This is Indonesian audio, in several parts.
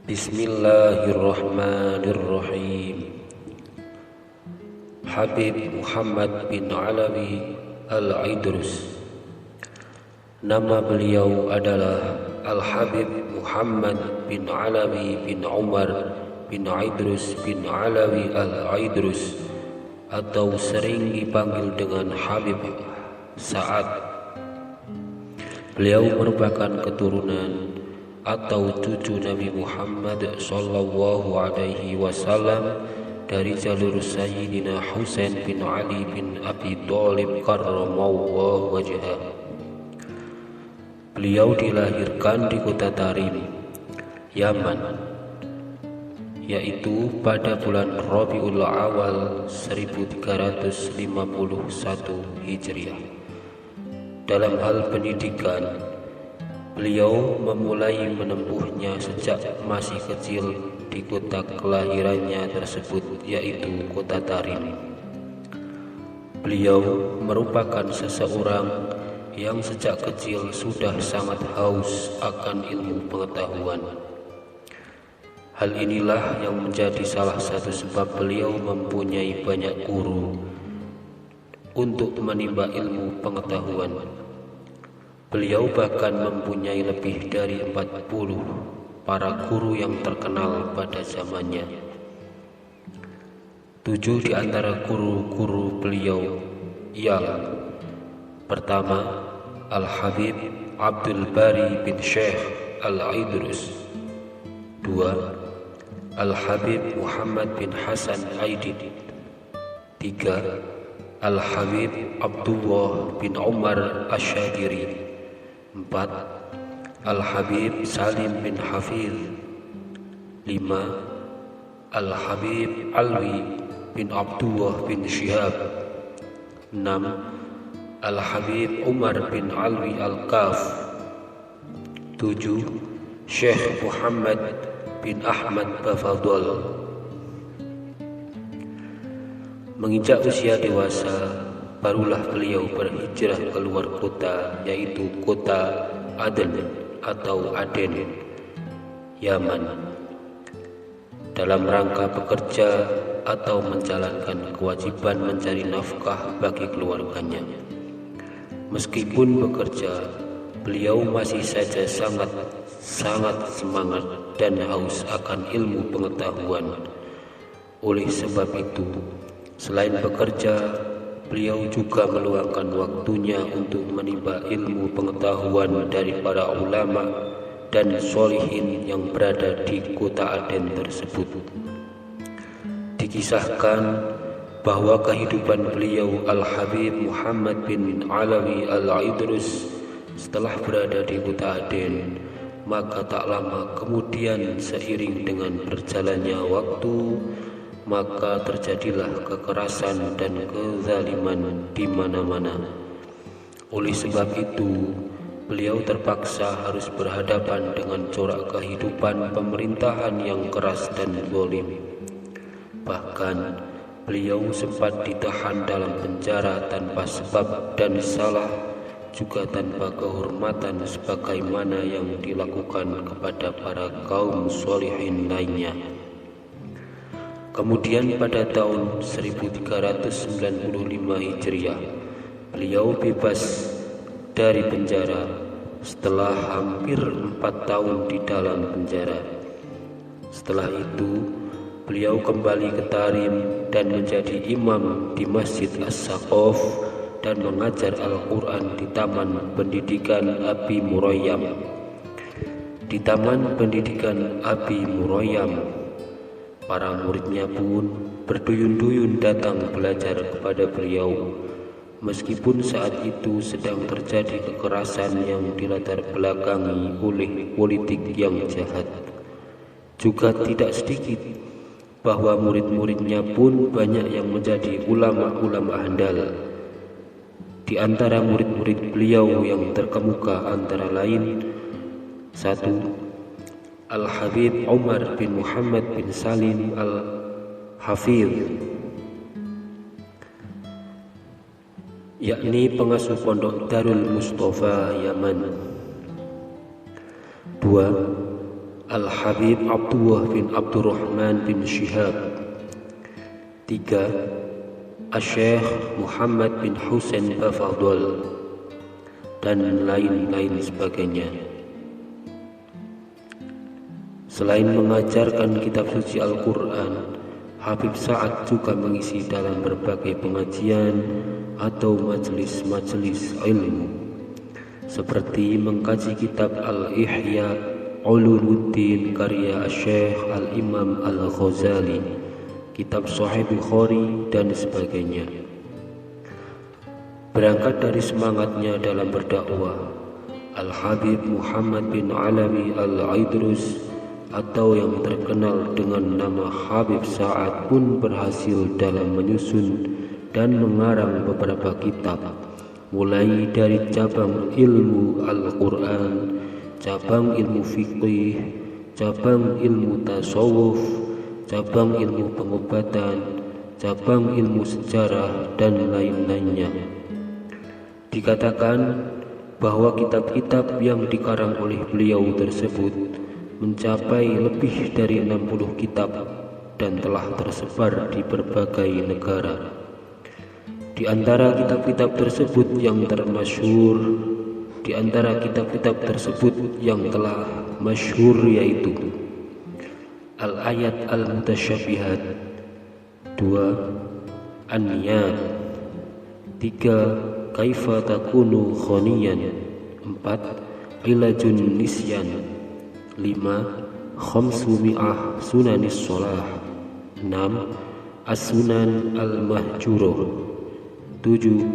Bismillahirrahmanirrahim. Habib Muhammad bin Alawi Al-Idrus. Nama beliau adalah Al-Habib Muhammad bin Alawi bin Umar bin Idrus bin Alawi Al-Idrus, atau sering dipanggil dengan Habib Sa'ad. Beliau merupakan keturunan atau cucu Nabi Muhammad sallallahu alaihi wasallam dari jalur Sayyidina Husain bin Ali bin Abi Thalib karramallahu wajhah. Beliau dilahirkan di kota Tarim, Yaman, yaitu pada bulan Rabiul Awal 1351 Hijriah. Dalam hal pendidikan, beliau memulai menempuhnya sejak masih kecil di kota kelahirannya tersebut, yaitu kota Tarim. Beliau merupakan seseorang yang sejak kecil sudah sangat haus akan ilmu pengetahuan. Hal inilah yang menjadi salah satu sebab beliau mempunyai banyak guru untuk menimba ilmu pengetahuan. Beliau bahkan mempunyai lebih dari 40 para guru yang terkenal pada zamannya. 7 di antara guru-guru beliau ialah: pertama, Al-Habib Abdul Bari bin Syekh Al-Idrus. 2. Al-Habib Muhammad bin Hasan Aidid. 3. Al-Habib Abdullah bin Umar Asyadiri. 4. Al-Habib Salim bin Hafiz. 5. Al-Habib Alwi bin Abdullah bin Syihab. 6. Al-Habib Umar bin Alwi Al-Kaf. 7. Syekh Muhammad bin Ahmad Bafadol. Menginjak usia dewasa, barulah beliau berhijrah keluar kota, yaitu kota Aden atau Aden, Yaman, dalam rangka bekerja atau menjalankan kewajiban mencari nafkah bagi keluarganya. Meskipun bekerja, beliau masih saja sangat semangat dan haus akan ilmu pengetahuan. Oleh sebab itu, selain bekerja, beliau juga meluangkan waktunya untuk menimba ilmu pengetahuan dari para ulama dan sholihin yang berada di kota Aden tersebut. Dikisahkan bahwa kehidupan beliau Al-Habib Muhammad bin Alawi Al-Idrus setelah berada di kota Aden, maka tak lama kemudian seiring dengan berjalannya waktu, maka terjadilah kekerasan dan kezaliman di mana-mana. Oleh sebab itu, beliau terpaksa harus berhadapan dengan corak kehidupan pemerintahan yang keras dan zalim. Bahkan, beliau sempat ditahan dalam penjara tanpa sebab dan salah, juga tanpa kehormatan sebagaimana yang dilakukan kepada para kaum sholihin lainnya. Kemudian pada tahun 1395 Hijriah, beliau bebas dari penjara setelah hampir 4 tahun di dalam penjara. Setelah itu, beliau kembali ke Tarim dan menjadi imam di Masjid As-Saqaf dan mengajar Al-Quran di Taman Pendidikan Abi Murayyam. Di Taman Pendidikan Abi Murayyam, para muridnya pun berduyun-duyun datang belajar kepada beliau. Meskipun saat itu sedang terjadi kekerasan yang dilatar belakangi oleh politik yang jahat, juga tidak sedikit bahwa murid-muridnya pun banyak yang menjadi ulama-ulama handal. Di antara murid-murid beliau yang terkemuka antara lain: 1. Al-Habib Umar bin Muhammad bin Salim Al-Hafiz, yakni pengasuh pondok Darul Mustafa Yaman. 2. Al-Habib Abdullah bin Abdurrahman bin Syihab. 3. Asy-Syaikh Muhammad bin Husain Bafadhol, dan lain-lain sebagainya. Selain mengajarkan kitab suci Al-Quran, Habib Sa'ad juga mengisi dalam berbagai pengajian atau majelis-majelis ilmu, seperti mengkaji kitab Al-Ihya Ulumuddin karya Asy-Syaikh Al-Imam Al-Ghazali, kitab Sahih Bukhari, dan sebagainya. Berangkat dari semangatnya dalam berdakwah, Al-Habib Muhammad bin Alawi Al-Idrus atau yang terkenal dengan nama Habib Sa'ad pun berhasil dalam menyusun dan mengarang beberapa kitab, mulai dari cabang ilmu Al-Quran, cabang ilmu fiqih, cabang ilmu tasawuf, cabang ilmu pengobatan, cabang ilmu sejarah, dan lain-lainnya. Dikatakan bahwa kitab-kitab yang dikarang oleh beliau tersebut mencapai lebih dari 60 kitab dan telah tersebar di berbagai negara. Di antara kitab-kitab tersebut yang termasyhur, di antara kitab-kitab tersebut yang telah masyhur yaitu Al-Ayat Al-Mutasyabihat, 2. An-Niyat, 3. Kaifa takunu khoniyan, 4. Ilajun nisyan, 5. Khamsu mi'ah sunanis sholah, 6. As-sunan al-mahjuroh, 7.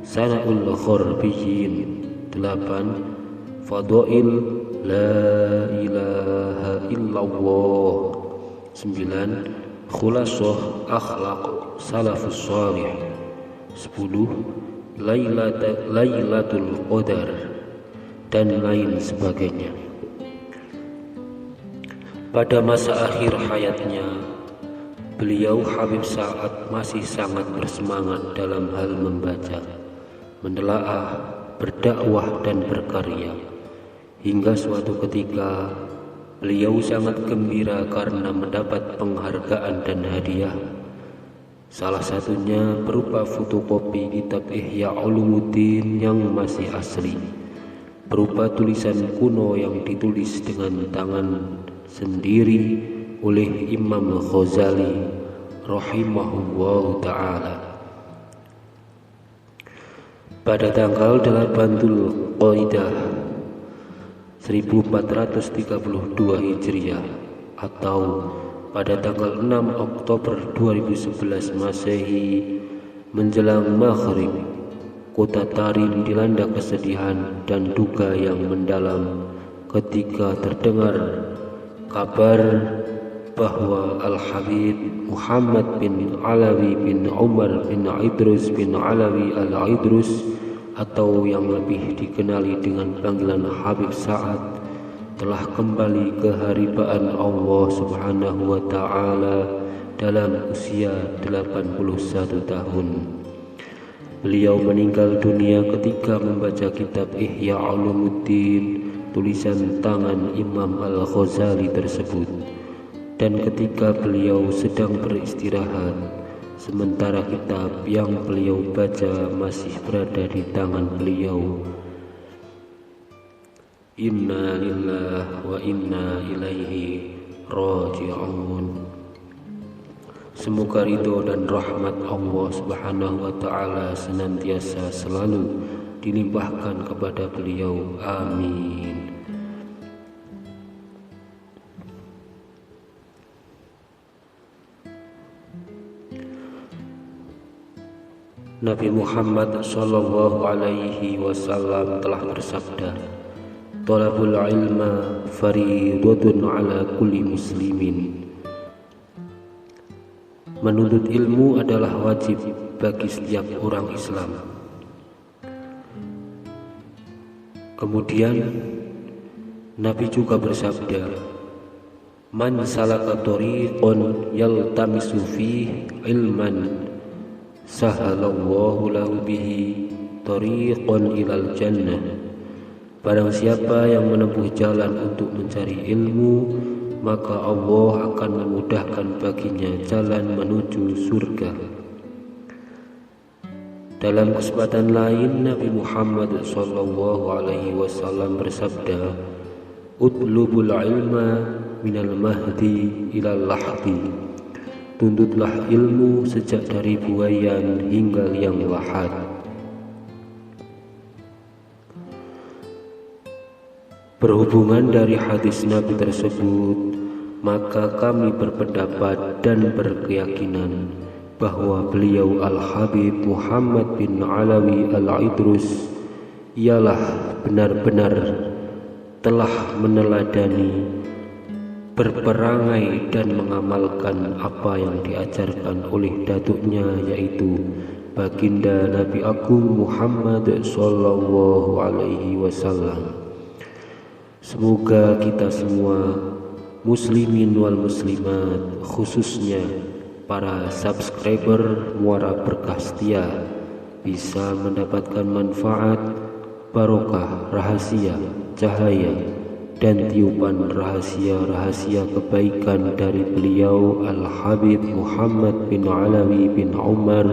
Sana'ul khorbiyin, 8. Fadail la ilaha illallah, 9. Khulasah akhlaq salafus salih, 10. Lailatul Qadar, dan lain sebagainya. Pada masa akhir hayatnya, beliau Habib Sa'ad masih sangat bersemangat dalam hal membaca, menelaah, berdakwah, dan berkarya. Hingga suatu ketika beliau sangat gembira karena mendapat penghargaan dan hadiah. Salah satunya berupa fotokopi kitab Ihya Ulumuddin yang masih asli, berupa tulisan kuno yang ditulis dengan tangan sendiri oleh Imam Ghazali rahimahullahu ta'ala. Pada tanggal 8 Dzulqa'dah 1432 Hijriah atau pada tanggal 6 Oktober 2011 Masehi, menjelang maghrib, kota Tarim dilanda kesedihan dan duka yang mendalam ketika terdengar kabar bahwa Al-Habib Muhammad bin Alawi bin Umar bin Idrus bin Alawi Al-Idrus, atau yang lebih dikenali dengan panggilan Habib Sa'ad, telah kembali ke haribaan Allah Subhanahu wa ta'ala dalam usia 81 tahun. Beliau meninggal dunia ketika membaca kitab Ihya Ulumuddin tulisan tangan Imam Al-Ghazali tersebut, dan ketika beliau sedang beristirahat, sementara kitab yang beliau baca masih berada di tangan beliau. Inna lillahi wa inna ilaihi raji'un. Semoga ridho dan rahmat Allah Subhanahu wa ta'ala senantiasa selalu dilimpahkan kepada beliau. Amin. Nabi Muhammad sallallahu alaihi wasallam telah bersabda, "Talabul ilma fariidatun ala kulli muslimin." Menuntut ilmu adalah wajib bagi setiap orang Islam. Kemudian Nabi juga bersabda, "Man salaka tariqan yaltamisu fihi ilman sahalallahu lahu bihi tariqan ilal jannah." Barang siapa yang menempuh jalan untuk mencari ilmu, maka Allah akan memudahkan baginya jalan menuju surga. Dalam kesempatan lain, Nabi Muhammad SAW bersabda, "Utlubul ilma minal mahdi ilal lahdi." Tuntutlah ilmu sejak dari buayan hingga liang lahat. Berhubungan dari hadis Nabi tersebut, maka kami berpendapat dan berkeyakinan bahwa beliau Al-Habib Muhammad bin Alawi Al-Idrus ialah benar-benar telah meneladani, berperangai dan mengamalkan apa yang diajarkan oleh datuknya, yaitu baginda Nabi Agung Muhammad Sallallahu Alaihi Wasallam. Semoga kita semua muslimin wal muslimat, khususnya para subscriber Muara Berkah Setia, bisa mendapatkan manfaat, barokah, rahasia, cahaya, dan tiupan rahasia-rahasia kebaikan dari beliau Al-Habib Muhammad bin Alawi bin Umar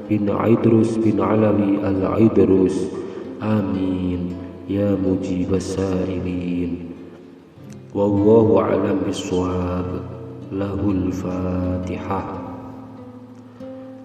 bin Idrus bin Alawi Al-Idrus. Amin ya mujibas sa'ilin. Wallahu a'lam bissawab. Lahul Fatihah.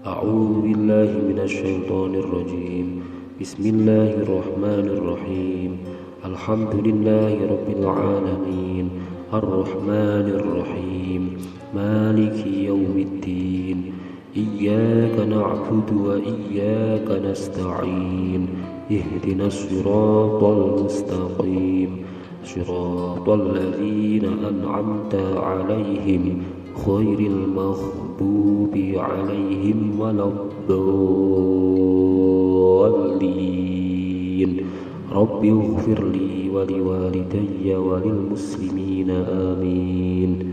A'udzu billahi minasy syaithanir rajim. Bismillahirrahmanirrahim. Alhamdulillahi rabbil alamin. Arrahmanir rahim. Maliki yaumiddin. Iyyaka na'budu wa iyyaka nasta'in. Ihdinas siratal mustaqim. Siratal ladzina an'amta 'alaihim ghairil maghdubi 'alaihim waladdallin. Rabbi ighfirli wa liwalidayya wa lil muslimina amin.